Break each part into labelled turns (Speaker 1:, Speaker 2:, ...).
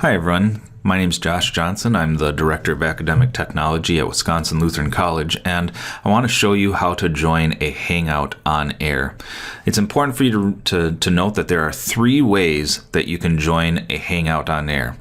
Speaker 1: Hi, everyone. My name is Josh Johnson. I'm the Director of Academic Technology at Wisconsin Lutheran College, and I want to show you how to join a Hangout on air. It's important for you to note that there are three ways that you can join a Hangout on air.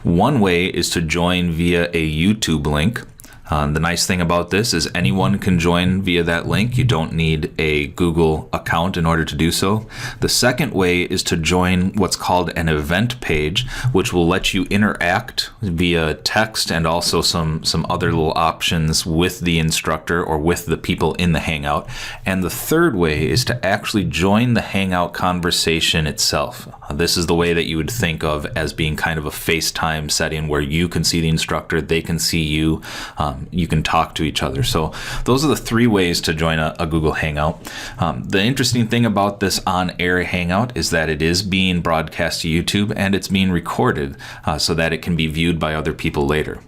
Speaker 1: One way is to join via a YouTube link. The nice thing about this is anyone can join via that link. You don't need a Google account in order to do so. The second way is to join what's called an event page, which will let you interact via text and also some other little options with the instructor or with the people in the Hangout. And the third way is to actually join the Hangout conversation itself. This is the way that you would think of as being kind of a FaceTime setting where you can see the instructor, they can see you. You can talk to each other. So those are the three ways to join a Google Hangout. The interesting thing about this on-air Hangout is that it is being broadcast to YouTube and it's being recorded so that it can be viewed by other people later.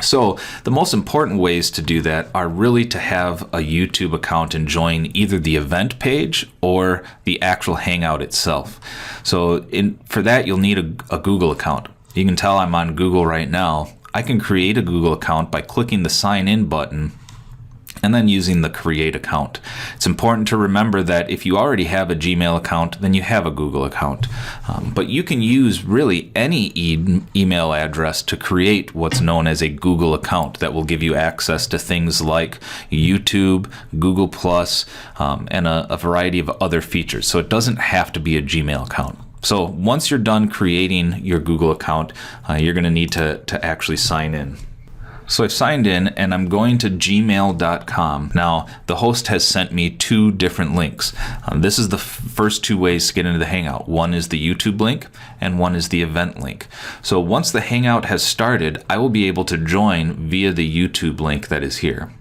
Speaker 1: So the most important ways to do that are really to have a YouTube account and join either the event page or the actual Hangout itself. So for that, you'll need a Google account. You can tell I'm on Google right now. I can create a Google account by clicking the sign in button and then using the create account. It's important to remember that if you already have a Gmail account, then you have a Google account. But you can use really any email address to create what's known as a Google account that will give you access to things like YouTube, Google+, and a variety of other features. So it doesn't have to be a Gmail account. So once you're done creating your Google account, you're going to need to actually sign in. So I've signed in and I'm going to gmail.com. Now, the host has sent me two different links. This is the first two ways to get into the Hangout. One is the YouTube link and one is the event link. So once the Hangout has started, I will be able to join via the YouTube link that is here.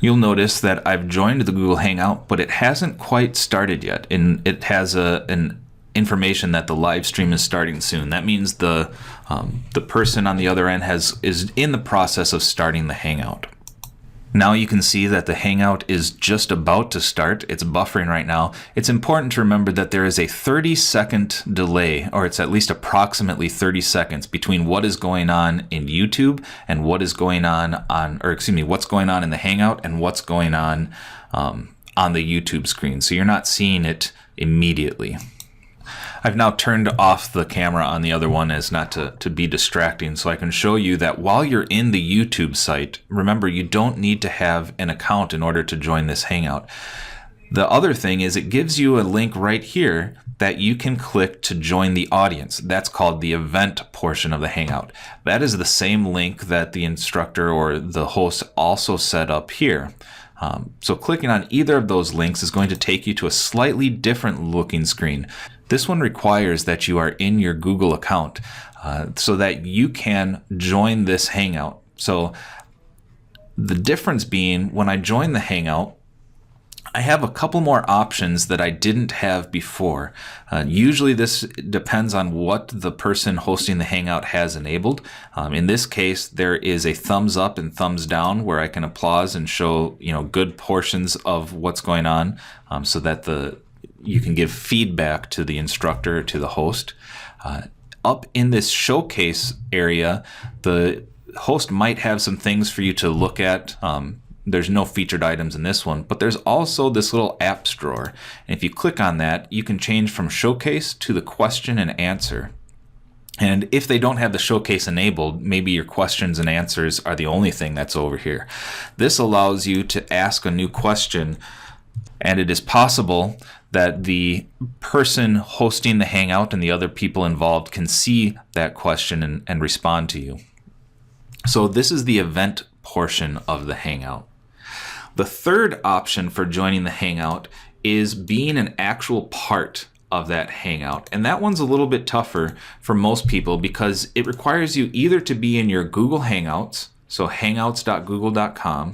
Speaker 1: You'll notice that I've joined the Google Hangout, but it hasn't quite started yet. And it has an information that the live stream is starting soon. That means the person on the other end is in the process of starting the Hangout. Now you can see that the Hangout is just about to start. It's buffering right now. It's important to remember that there is a 30-second delay, or it's at least approximately 30 seconds between what is going on in YouTube and what is going on what's going on in the Hangout and what's going on the YouTube screen. So you're not seeing it immediately. I've now turned off the camera on the other one as not to be distracting, so I can show you that while you're in the YouTube site, remember you don't need to have an account in order to join this Hangout. The other thing is it gives you a link right here that you can click to join the audience. That's called the event portion of the Hangout. That is the same link that the instructor or the host also set up here. So clicking on either of those links is going to take you to a slightly different looking screen. This one requires that you are in your Google account so that you can join this Hangout. So the difference being when I join the Hangout, I have a couple more options that I didn't have before. Usually this depends on what the person hosting the Hangout has enabled. In this case, there is a thumbs up and thumbs down where I can applause and show good portions of what's going on so that you can give feedback to the instructor or to the host. Up in this showcase area, the host might have some things for you to look at. There's no featured items in this one, but there's also this little apps drawer. And if you click on that, you can change from showcase to the question and answer. And if they don't have the showcase enabled, maybe your questions and answers are the only thing that's over here. This allows you to ask a new question, and it is possible that the person hosting the Hangout and the other people involved can see that question and respond to you. So this is the event portion of the Hangout. The third option for joining the Hangout is being an actual part of that Hangout. And that one's a little bit tougher for most people because it requires you either to be in your Google Hangouts, so hangouts.google.com.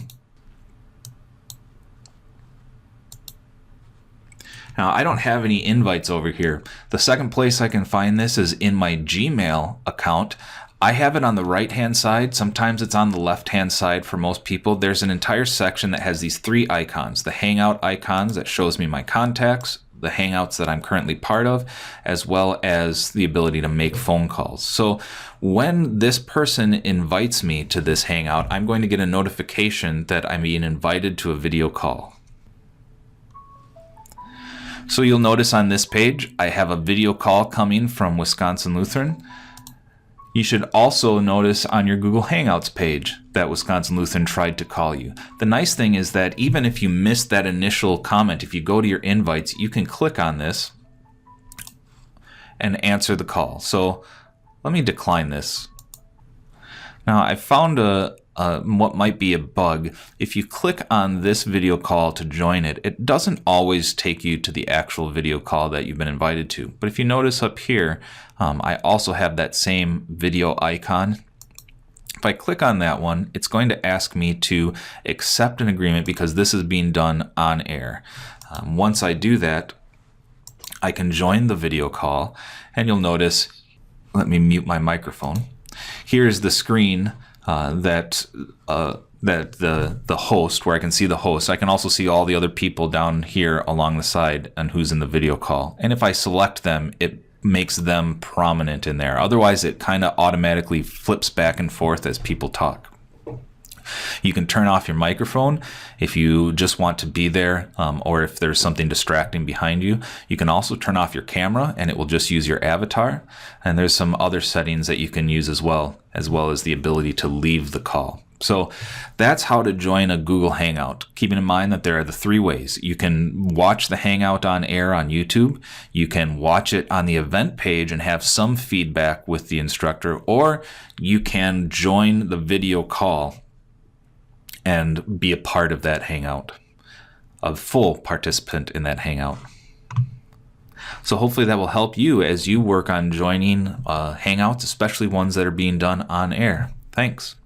Speaker 1: Now, I don't have any invites over here. The second place I can find this is in my Gmail account. I have it on the right-hand side. Sometimes it's on the left-hand side for most people. There's an entire section that has these three icons. The Hangout icons that shows me my contacts, the Hangouts that I'm currently part of, as well as the ability to make phone calls. So when this person invites me to this Hangout, I'm going to get a notification that I'm being invited to a video call. So you'll notice on this page, I have a video call coming from Wisconsin Lutheran. You should also notice on your Google Hangouts page that Wisconsin Lutheran tried to call you. The nice thing is that even if you missed that initial comment, if you go to your invites, you can click on this and answer the call. So let me decline this. Now I found what might be a bug. If you click on this video call to join it, it doesn't always take you to the actual video call that you've been invited to. But if you notice up here, I also have that same video icon. If I click on that one, it's going to ask me to accept an agreement because this is being done on air. Once I do that, I can join the video call, and you'll notice, let me mute my microphone. Here's the screen that the host, where I can see the host. I can also see all the other people down here along the side and who's in the video call. And if I select them, it makes them prominent in there. Otherwise, it kind of automatically flips back and forth as people talk. You can turn off your microphone if you just want to be there, or if there's something distracting behind you. You can also turn off your camera and it will just use your avatar. And there's some other settings that you can use as well as the ability to leave the call. So that's how to join a Google Hangout, keeping in mind that there are the three ways. You can watch the Hangout on air on YouTube. You can watch it on the event page and have some feedback with the instructor, or you can join the video call and be a part of that Hangout, a full participant in that Hangout. So hopefully that will help you as you work on joining Hangouts, especially ones that are being done on air. Thanks.